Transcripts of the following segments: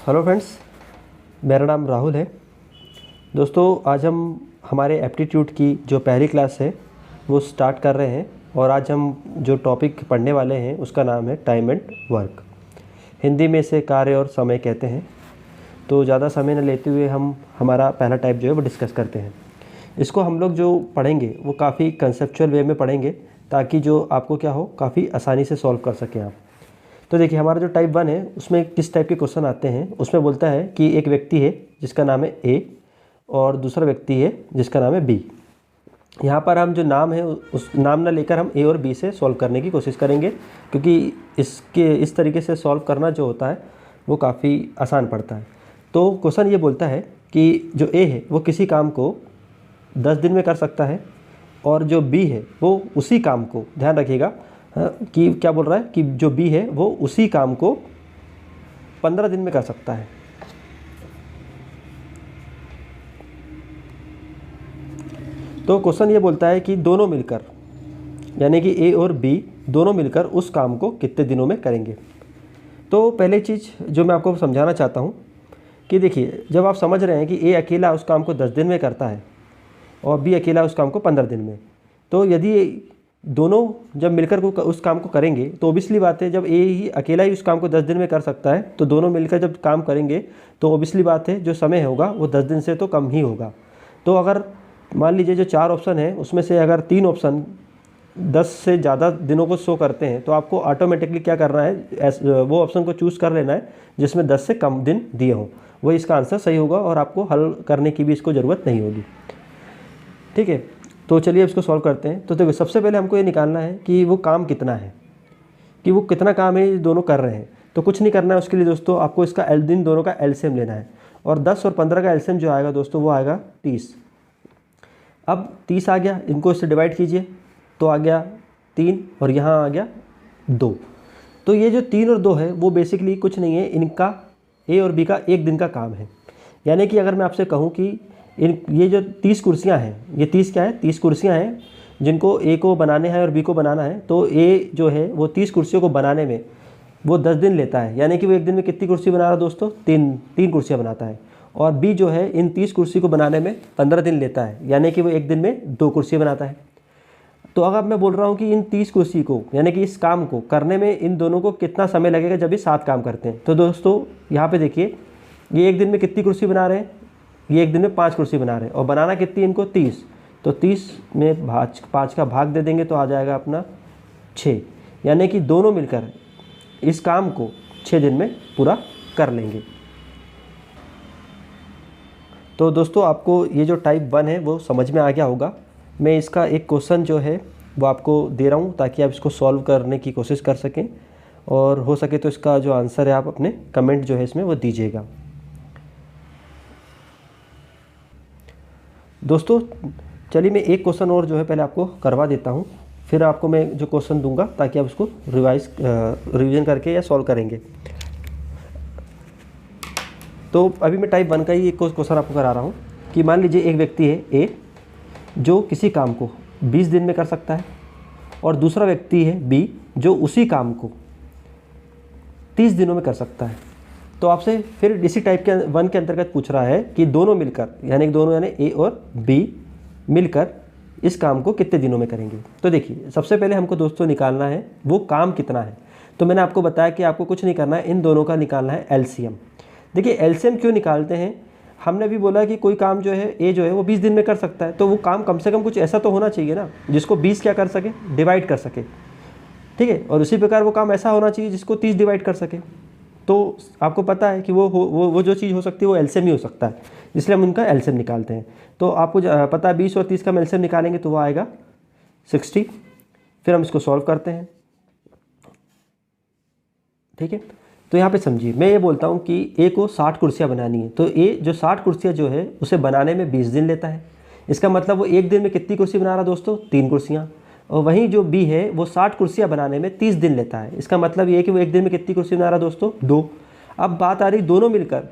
Hello friends, मेरा नाम राहुल है। दोस्तों, आज हम हमारे एप्टीट्यूड की जो पहली क्लास है वो स्टार्ट कर रहे हैं और आज हम जो टॉपिक पढ़ने वाले हैं उसका नाम है टाइम एंड वर्क। हिंदी में इसे कार्य और समय कहते हैं। तो ज़्यादा समय न लेते हुए हम हमारा पहला टाइप जो है वो डिस्कस करते हैं। इसको हम लोग जो पढ़ेंगे वो काफ़ी कंसेप्चुअल वे में पढ़ेंगे ताकि जो आपको क्या हो काफ़ी आसानी से सॉल्व कर सकें आप। तो देखिए, हमारा जो टाइप 1 है उसमें किस टाइप के क्वेश्चन आते हैं। उसमें बोलता है कि एक व्यक्ति है जिसका नाम है ए और दूसरा व्यक्ति है जिसका नाम है बी। यहाँ पर हम जो नाम है उस नाम ना लेकर हम ए और बी से सॉल्व करने की कोशिश करेंगे, क्योंकि इस तरीके से सॉल्व करना जो होता है वो काफ़ी आसान पड़ता है। तो क्वेश्चन ये बोलता है कि जो ए है वो किसी काम को 10 दिन में कर सकता है और जो बी है वो उसी काम को, ध्यान रखिएगा कि क्या बोल रहा है कि जो बी है वो उसी काम को 15 दिन में कर सकता है। तो क्वेश्चन ये बोलता है कि दोनों मिलकर, यानी कि ए और बी दोनों मिलकर उस काम को कितने दिनों में करेंगे। तो पहले चीज़ जो मैं आपको समझाना चाहता हूँ कि देखिए, जब आप समझ रहे हैं कि ए अकेला उस काम को 10 दिन में करता है और बी अकेला उस काम को 15 दिन में, तो यदि दोनों जब मिलकर उस काम को करेंगे तो ओबियसली बात है, जब ए ही अकेला ही उस काम को 10 दिन में कर सकता है तो दोनों मिलकर जब काम करेंगे तो ओबियसली बात है जो समय होगा वो 10 दिन से तो कम ही होगा। तो अगर मान लीजिए जो 4 ऑप्शन है उसमें से अगर 3 ऑप्शन 10 से ज़्यादा दिनों को शो करते हैं तो आपको ऑटोमेटिकली क्या करना है, वो ऑप्शन को चूज़ कर लेना है जिसमें 10 से कम दिन दिए हों। वही इसका आंसर सही होगा और आपको हल करने की भी इसको ज़रूरत नहीं होगी। ठीक है, तो चलिए इसको सॉल्व करते हैं। तो देखो, सबसे पहले हमको ये निकालना है कि वो काम कितना है, कि वो कितना काम है ये दोनों कर रहे हैं। तो कुछ नहीं करना है उसके लिए दोस्तों, आपको इसका दिन दोनों का एलसीएम लेना है और 10 और 15 का एलसीएम जो आएगा दोस्तों वो आएगा 30। अब 30 आ गया, इनको इससे डिवाइड कीजिए तो आ गया 3 और यहाँ आ गया 2। तो ये जो 3 और 2 है वो बेसिकली कुछ नहीं है, इनका ए और बी का एक दिन का काम है। यानी कि अगर मैं आपसे कहूँ कि ये जो 30 कुर्सियाँ हैं, ये 30 क्या है, 30 कुर्सियाँ हैं जिनको ए को बनाने हैं और बी को बनाना है। तो ए जो है वो 30 कुर्सियों को बनाने में वो 10 दिन लेता है, यानी कि वो एक दिन में कितनी कुर्सी बना रहा है दोस्तों, तीन कुर्सियाँ बनाता है। और बी जो है इन 30 कुर्सी को बनाने में 15 दिन लेता है, यानी कि वो एक दिन में 2 कुर्सियाँ बनाता है। तो अगर मैं बोल रहा हूँ कि इन 30 कुर्सी को, यानी कि इस काम को करने में इन दोनों को कितना समय लगेगा जब ये 7 काम करते हैं। तो दोस्तों यहाँ पे देखिए, ये एक दिन में कितनी कुर्सी बना रहे हैं, ये एक दिन में 5 कुर्सी बना रहे हैं और बनाना कितनी इनको 30। तो 30 में 5 का भाग दे देंगे तो आ जाएगा अपना 6, यानी कि दोनों मिलकर इस काम को 6 दिन में पूरा कर लेंगे। तो दोस्तों, आपको ये जो टाइप 1 है वो समझ में आ गया होगा। मैं इसका एक क्वेश्चन जो है वो आपको दे रहा हूँ ताकि आप इसको सॉल्व करने की कोशिश कर सकें, और हो सके तो इसका जो आंसर है आप अपने कमेंट जो है इसमें वो दीजिएगा। दोस्तों चलिए, मैं एक क्वेश्चन और जो है पहले आपको करवा देता हूँ, फिर आपको मैं जो क्वेश्चन दूंगा ताकि आप उसको रिवीजन करके या सॉल्व करेंगे। तो अभी मैं टाइप 1 का ही एक क्वेश्चन आपको करा रहा हूँ कि मान लीजिए एक व्यक्ति है ए जो किसी काम को 20 दिन में कर सकता है और दूसरा व्यक्ति है बी जो उसी काम को 30 दिनों में कर सकता है। तो आपसे फिर इसी टाइप के 1 के अंतर्गत पूछ रहा है कि दोनों मिलकर, यानी कि दोनों यानी ए और बी मिलकर इस काम को कितने दिनों में करेंगे। तो देखिए, सबसे पहले हमको दोस्तों निकालना है वो काम कितना है। तो मैंने आपको बताया कि आपको कुछ नहीं करना है, इन दोनों का निकालना है एलसीएम। देखिए, एलसीएम क्यों निकालते हैं, हमने भी बोला कि कोई काम जो है ए जो है वो 20 दिन में कर सकता है, तो वो काम कम से कम कुछ ऐसा तो होना चाहिए ना जिसको 20 क्या कर सके, डिवाइड कर सके। ठीक है, और उसी प्रकार वो काम ऐसा होना चाहिए जिसको 30 डिवाइड कर सके। तो आपको पता है कि वो जो चीज़ हो सकती है वो एलसीएम ही हो सकता है, इसलिए हम उनका एलसीएम निकालते हैं। तो आपको पता है 20 और 30 का एलसीएम निकालेंगे तो वो आएगा 60। फिर हम इसको सॉल्व करते हैं। ठीक है, तो यहाँ पे समझिए, मैं ये बोलता हूँ कि ए को 60 कुर्सियाँ बनानी है, तो ए जो 60 कुर्सियाँ जो है उसे बनाने में 20 दिन लेता है। इसका मतलब वो एक दिन में कितनी कुर्सी बना रहा दोस्तों, 3 कुर्सियाँ। और वहीं जो बी है वो 60 कुर्सियाँ बनाने में 30 दिन लेता है। इसका मतलब ये है कि वो एक दिन में कितनी कुर्सी बना रहा दोस्तों, 2। अब बात आ रही दोनों मिलकर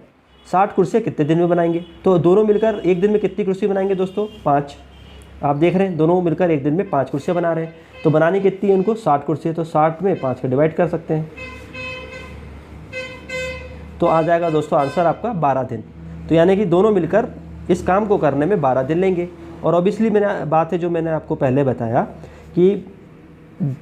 60 कुर्सियाँ कितने दिन में बनाएंगे। तो दोनों मिलकर एक दिन में कितनी कुर्सी बनाएंगे दोस्तों, 5। आप देख रहे हैं दोनों मिलकर एक दिन में 5 कुर्सियाँ बना रहे हैं। तो बनानी कितनी है उनको, 60 कुर्सियाँ। तो 60 में 5 का डिवाइड कर सकते हैं। तो आ जाएगा दोस्तों आंसर आपका 12 दिन। तो यानी कि दोनों मिलकर इस काम को करने में 12 दिन लेंगे। और ऑब्वियसली मैंने बात है जो मैंने आपको पहले बताया कि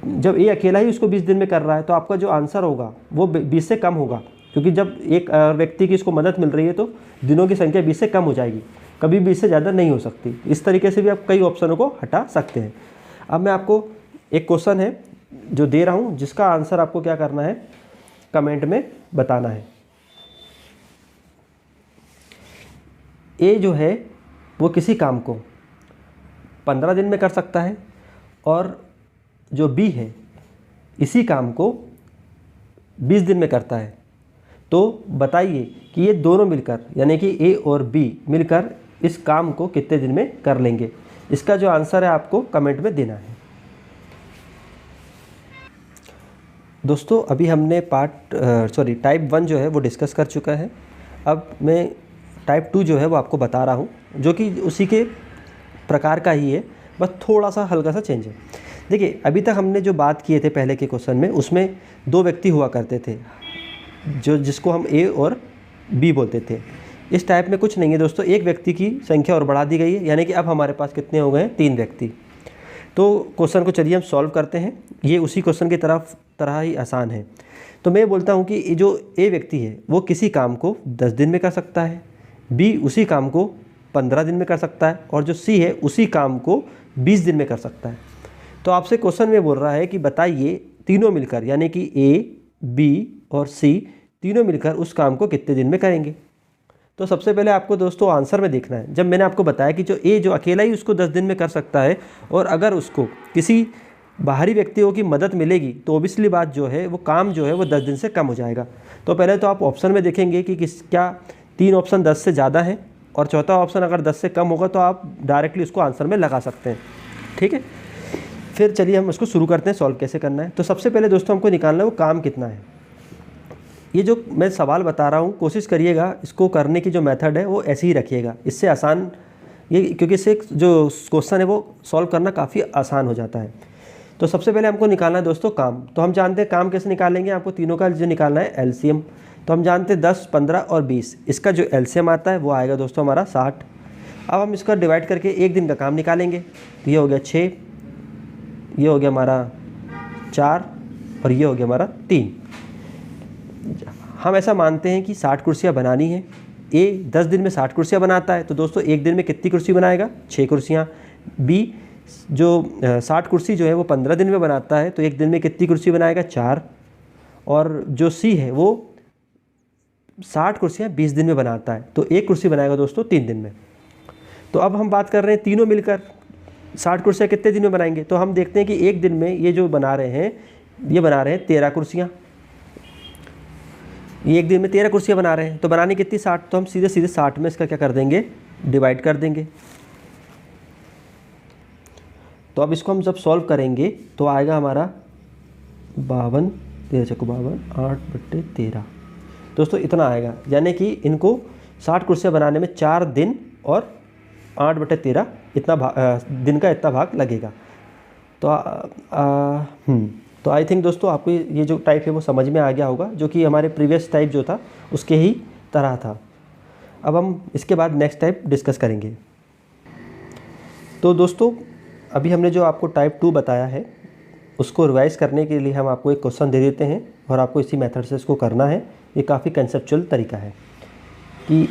जब ये अकेला ही उसको 20 दिन में कर रहा है तो आपका जो आंसर होगा वो 20 से कम होगा, क्योंकि जब एक व्यक्ति की इसको मदद मिल रही है तो दिनों की संख्या 20 से कम हो जाएगी, कभी 20 से ज़्यादा नहीं हो सकती। इस तरीके से भी आप कई ऑप्शनों को हटा सकते हैं। अब मैं आपको एक क्वेश्चन है जो दे रहा हूँ, जिसका आंसर आपको क्या करना है, कमेंट में बताना है। ए जो है वो किसी काम को 15 दिन में कर सकता है और जो बी है इसी काम को 20 दिन में करता है। तो बताइए कि ये दोनों मिलकर यानी कि ए और बी मिलकर इस काम को कितने दिन में कर लेंगे। इसका जो आंसर है आपको कमेंट में देना है। दोस्तों अभी हमने टाइप 1 जो है वो डिस्कस कर चुका है। अब मैं टाइप 2 जो है वो आपको बता रहा हूँ, जो कि उसी के प्रकार का ही है, बस थोड़ा सा हल्का सा चेंज है। देखिए अभी तक हमने जो बात किए थे पहले के क्वेश्चन में, उसमें 2 व्यक्ति हुआ करते थे जिसको हम ए और बी बोलते थे। इस टाइप में कुछ नहीं है दोस्तों, एक व्यक्ति की संख्या और बढ़ा दी गई है, यानी कि अब हमारे पास कितने हो गए हैं, 3 व्यक्ति। तो क्वेश्चन को चलिए हम सॉल्व करते हैं। ये उसी क्वेश्चन की तरह ही आसान है। तो मैं बोलता हूँ कि जो ए व्यक्ति है वो किसी काम को 10 दिन में कर सकता है, बी उसी काम को 15 दिन में कर सकता है और जो सी है उसी काम को 20 दिन में कर सकता है। तो आपसे क्वेश्चन में बोल रहा है कि बताइए तीनों मिलकर यानी कि ए, बी और सी तीनों मिलकर उस काम को कितने दिन में करेंगे। तो सबसे पहले आपको दोस्तों आंसर में देखना है। जब मैंने आपको बताया कि जो ए जो अकेला ही उसको 10 दिन में कर सकता है और अगर उसको किसी बाहरी व्यक्तियों की मदद मिलेगी तो ओबियसली बात जो है वो काम जो है वो 10 दिन से कम हो जाएगा। तो पहले तो आप ऑप्शन में देखेंगे कि क्या 3 ऑप्शन 10 से ज़्यादा है और चौथा ऑप्शन अगर 10 से कम होगा तो आप डायरेक्टली उसको आंसर में लगा सकते हैं। ठीक है, फिर चलिए हम उसको शुरू करते हैं, सॉल्व कैसे करना है। तो सबसे पहले दोस्तों हमको निकालना है वो काम कितना है। ये जो मैं सवाल बता रहा हूँ कोशिश करिएगा इसको करने की जो मेथड है वो ऐसे ही रखिएगा, इससे आसान ये, क्योंकि इससे जो क्वेश्चन है वो सॉल्व करना काफ़ी आसान हो जाता है। तो सबसे पहले हमको निकालना है दोस्तों काम। तो हम जानते हैं काम कैसे निकालेंगे, आपको तीनों का जो निकालना है एलसीएम। तो हम जानते हैं 10, 15 और 20, इसका जो एलसीएम आता है वो आएगा दोस्तों हमारा 60। अब हम इसका डिवाइड करके एक दिन का काम निकालेंगे। तो ये हो गया 6, ये हो गया हमारा 4 और ये हो गया हमारा 3। हम ऐसा मानते हैं कि 60 कुर्सियाँ बनानी है। ए 10 दिन में 60 कुर्सियाँ बनाता है, तो दोस्तों एक दिन में कितनी कुर्सी बनाएगा, 6 कुर्सियाँ। बी जो 60 कुर्सी जो है वो 15 दिन में बनाता है, तो एक दिन में कितनी कुर्सी बनाएगा, 4। और जो सी है वो 60 कुर्सियाँ 20 दिन में बनाता है, तो एक कुर्सी बनाएगा दोस्तों 3 दिन में। तो अब हम बात कर रहे हैं तीनों मिलकर 60 कुर्सियाँ कितने दिन में बनाएंगे। तो हम देखते हैं कि एक दिन में ये जो बना रहे हैं ये बना रहे हैं 13 कुर्सियाँ। ये एक दिन में 13 कुर्सियाँ बना रहे हैं, तो बनाने कितनी 60। तो हम सीधे सीधे 60 में इसका क्या कर देंगे, डिवाइड कर देंगे। तो अब इसको हम जब सॉल्व करेंगे तो आएगा हमारा 52, 13 चक्को 52, 8/13 दोस्तों इतना आएगा। यानी कि इनको 60 कुर्सियाँ बनाने में 4 दिन और 8/13 इतना दिन का इतना भाग लगेगा। तो आई थिंक दोस्तों आपको ये जो टाइप है वो समझ में आ गया होगा, जो कि हमारे प्रीवियस टाइप जो था उसके ही तरह था। अब हम इसके बाद नेक्स्ट टाइप डिस्कस करेंगे। तो दोस्तों अभी हमने जो आपको टाइप 2 बताया है उसको रिवाइज करने के लिए हम आपको एक क्वेश्चन दे देते हैं और आपको इसी मेथड से इसको करना है। ये काफ़ी कंसेप्चुअल तरीका है कि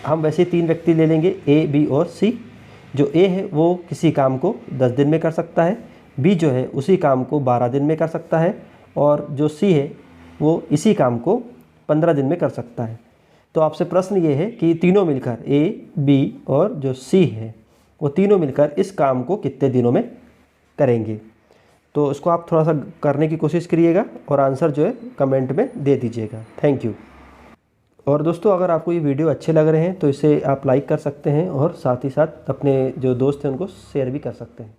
हम वैसे 3 व्यक्ति ले लेंगे, ए, बी और सी। जो ए है वो किसी काम को 10 दिन में कर सकता है, बी जो है उसी काम को 12 दिन में कर सकता है और जो सी है वो इसी काम को 15 दिन में कर सकता है। तो आपसे प्रश्न ये है कि तीनों मिलकर ए, बी और जो सी है वो तीनों मिलकर इस काम को कितने दिनों में करेंगे। तो इसको आप थोड़ा सा करने की कोशिश करिएगा और आंसर जो है कमेंट में दे दीजिएगा। Thank you. और दोस्तों अगर आपको ये वीडियो अच्छे लग रहे हैं तो इसे आप लाइक कर सकते हैं और साथ ही साथ अपने जो दोस्त हैं उनको शेयर भी कर सकते हैं।